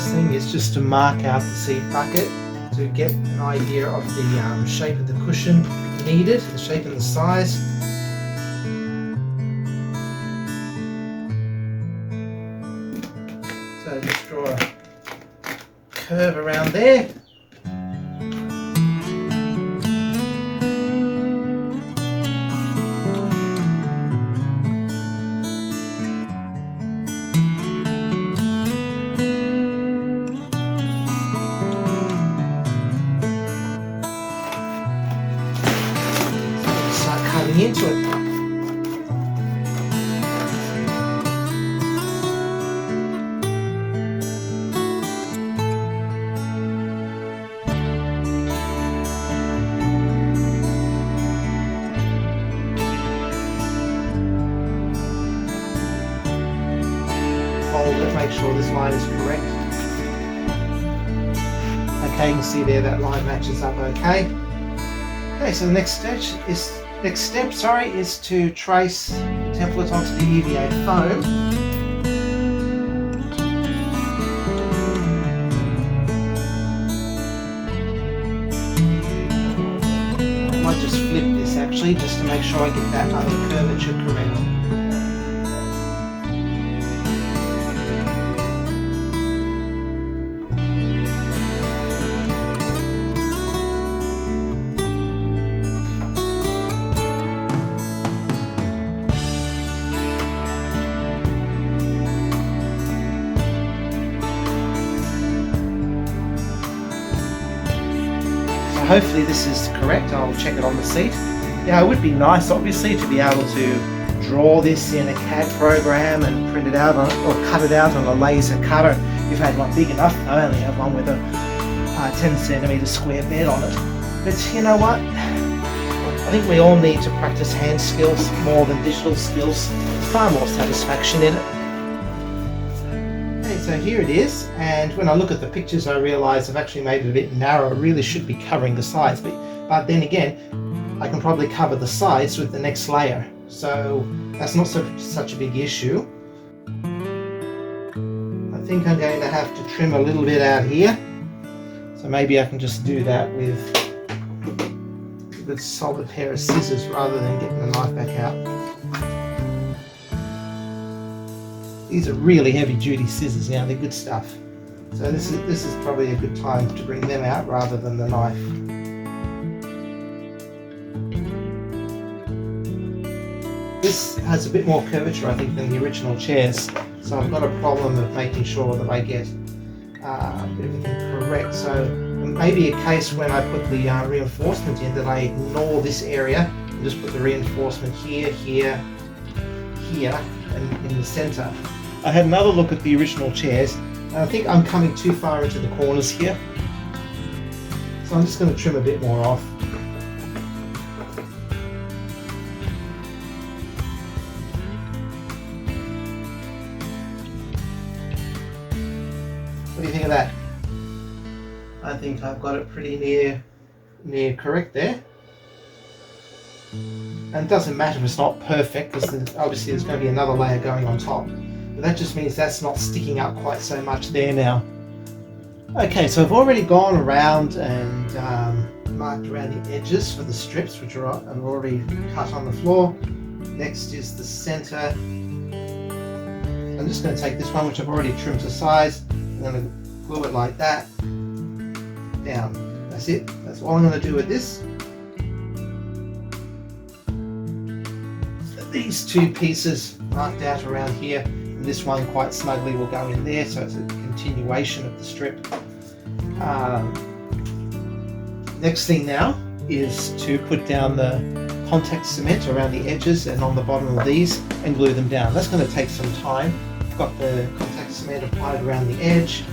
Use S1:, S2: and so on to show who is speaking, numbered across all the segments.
S1: first thing is just to mark out the seat bucket to get an idea of the shape of the cushion needed, the shape and the size. So just draw a curve around there. Start cutting into it. Fold it, make sure this line is correct. Okay, you can see there that line matches up okay. Okay, so the next step is to trace the template onto the EVA foam. I might just flip this actually, just to make sure I get that other curvature correct. Hopefully this is correct. I'll check it on the seat. Yeah, it would be nice obviously to be able to draw this in a CAD program and print it out on, or cut it out on a laser cutter. If I had one big enough, I only have one with a 10cm square bed on it. But you know what? I think we all need to practice hand skills more than digital skills. There's far more satisfaction in it. So here it is, and when I look at the pictures I realise I've actually made it a bit narrow. It really should be covering the sides, but then again I can probably cover the sides with the next layer, so that's not such a big issue. I think I'm going to have to trim a little bit out here, so maybe I can just do that with a good solid pair of scissors rather than getting the knife back out. These are really heavy duty scissors now, they're good stuff. So this is probably a good time to bring them out rather than the knife. This has a bit more curvature I think than the original chairs, so I've got a problem of making sure that I get everything correct. So it may be a case when I put the reinforcement in that I ignore this area and just put the reinforcement here, here, here and in the centre. I had another look at the original chairs, and I think I'm coming too far into the corners here. So I'm just going to trim a bit more off. What do you think of that? I think I've got it pretty near correct there. And it doesn't matter if it's not perfect, because obviously there's going to be another layer going on top. But that just means that's not sticking up quite so much there now. Okay, so I've already gone around and marked around the edges for the strips, which are I've already cut on the floor. Next is the center. I'm just going to take this one, which I've already trimmed to size. I'm going to glue it like that down. That's it. That's all I'm going to do with this. These two pieces marked out around here, and this one quite snugly will go in there, so it's a continuation of the strip. Next thing now is to put down the contact cement around the edges and on the bottom of these and glue them down. That's going to take some time. I've got the contact cement applied around the edge.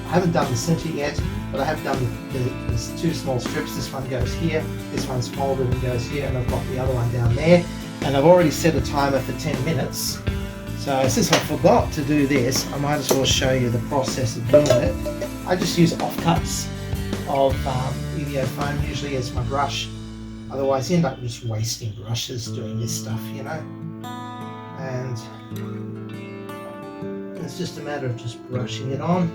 S1: I haven't done the center yet, but I have done there's two small strips. This one goes here, this one's folded and goes here, and I've got the other one down there. And I've already set a timer for 10 minutes. So since I forgot to do this, I might as well show you the process of doing it. I just use offcuts of EVA foam usually as my brush. Otherwise you end up just wasting brushes doing this stuff, you know. And it's just a matter of just brushing it on.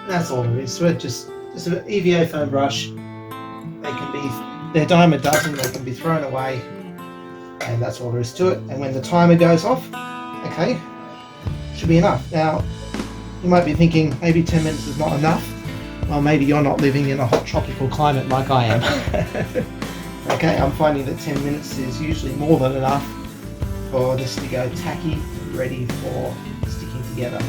S1: That's all there is to it. Just an EVA foam brush. They're a dime a dozen. They can be thrown away, and that's all there is to it. And when the timer goes off, okay, should be enough. Now, you might be thinking maybe 10 minutes is not enough. Well, maybe you're not living in a hot tropical climate like I am. Okay, I'm finding that 10 minutes is usually more than enough for this to go tacky, ready for sticking together.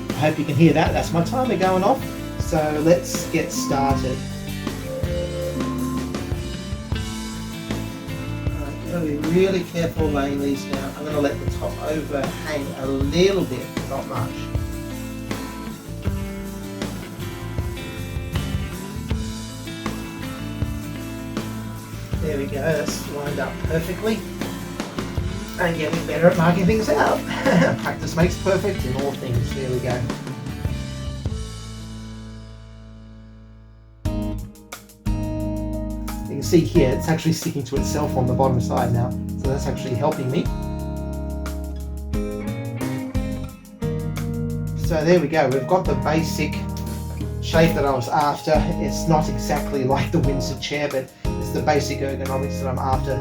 S1: I hope you can hear that. That's my timer going off. So let's get started. I'm going to be really careful laying these down. I'm going to let the top overhang a little bit, not much. There we go, that's lined up perfectly. And getting better at marking things out. Practice makes perfect in all things. There we go. You can see here, it's actually sticking to itself on the bottom side now. So that's actually helping me. So there we go, we've got the basic shape that I was after. It's not exactly like the Windsor chair, but it's the basic ergonomics that I'm after.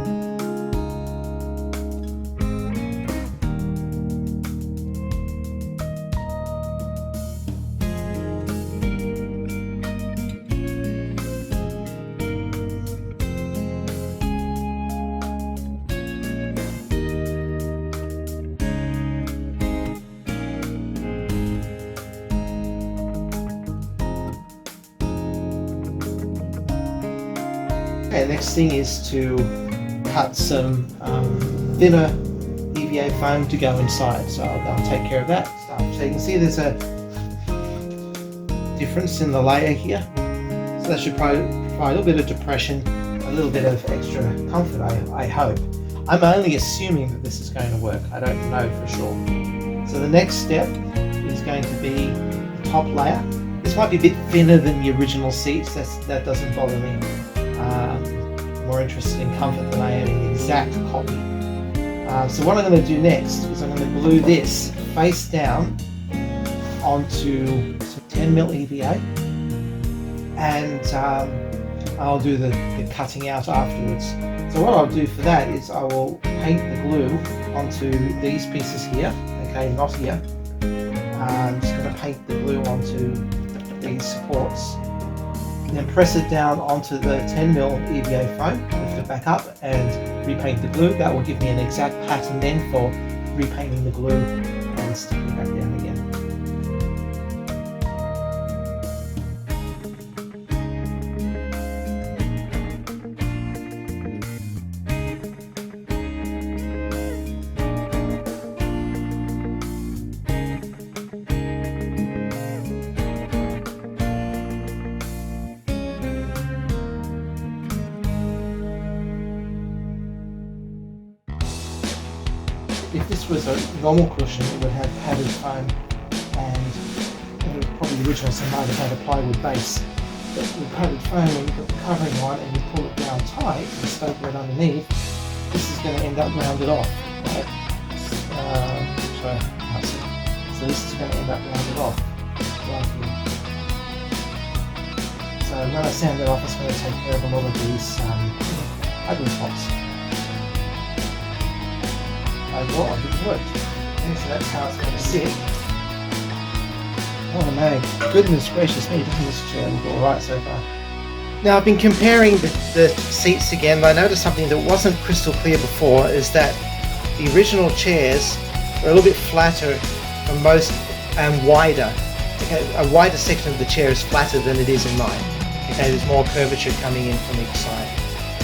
S1: Okay, next thing is to cut some thinner EVA foam to go inside, so I'll go and take care of that stuff. So you can see there's a difference in the layer here, so that should provide a little bit of depression, a little bit of extra comfort, I hope. I'm only assuming that this is going to work, I don't know for sure. So the next step is going to be the top layer. This might be a bit thinner than the original seats, that doesn't bother me. I'm more interested in comfort than I am in the exact copy. So what I'm going to do next is I'm going to glue this face down onto some 10mm EVA, and I'll do the cutting out afterwards. So what I'll do for that is I will paint the glue onto these pieces here, okay, not here. I'm just going to paint the glue onto these supports. Then press it down onto the 10mm EVA foam, lift it back up and repaint the glue. That will give me an exact pattern then for repainting the glue and sticking it back down again. If this was a normal cushion, it would have padded foam, and it would probably originally might have had a plywood base. But with padded foam, when you put the covering on and you pull it down tight and staple it underneath, this is going to end up rounded off. Right? So this is going to end up rounded off. Right here. So when I sand it off, it's going to take care of a lot of these ugly spots. Overall, it worked. Okay, so that's how it's going to sit. Oh my goodness gracious me, doesn't this chair look alright so far? Now I've been comparing the seats again, and I noticed something that wasn't crystal clear before, is that the original chairs are a little bit flatter than most and wider. Okay, a wider section of the chair is flatter than it is in mine. Okay, there's more curvature coming in from each side,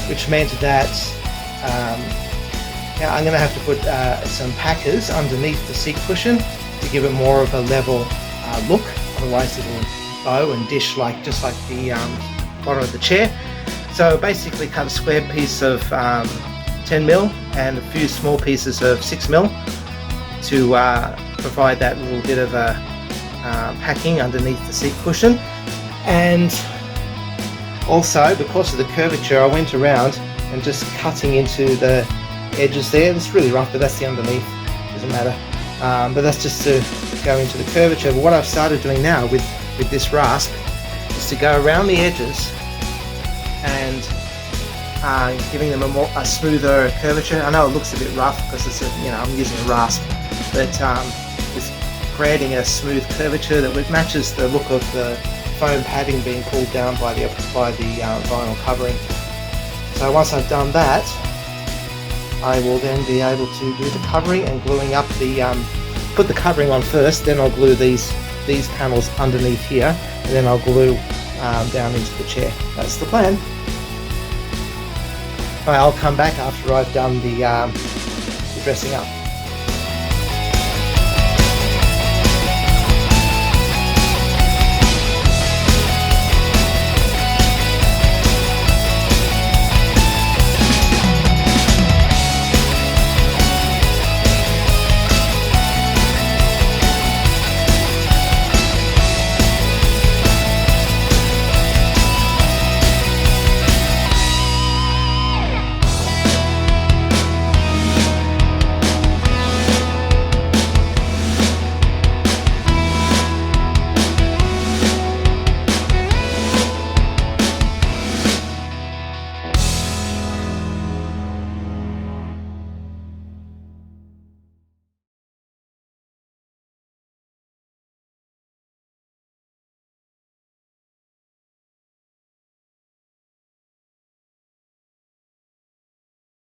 S1: which meant that now I'm going to have to put some packers underneath the seat cushion to give it more of a level look, otherwise it'll bow and dish just like the bottom of the chair. So basically cut a square piece of 10mm and a few small pieces of 6mm to provide that little bit of a packing underneath the seat cushion. And also, because of the curvature, I went around and just cutting into the edges there. It's really rough, but that's the underneath, doesn't matter. But that's just to go into the curvature. But what I've started doing now with this rasp is to go around the edges and giving them a smoother curvature. I know it looks a bit rough because it's I'm using a rasp, but it's creating a smooth curvature that matches the look of the foam padding being pulled down by the vinyl covering. So once I've done that, I will then be able to do the covering and gluing up put the covering on first, then I'll glue these panels underneath here, and then I'll glue down into the chair. That's the plan. I'll come back after I've done the dressing up.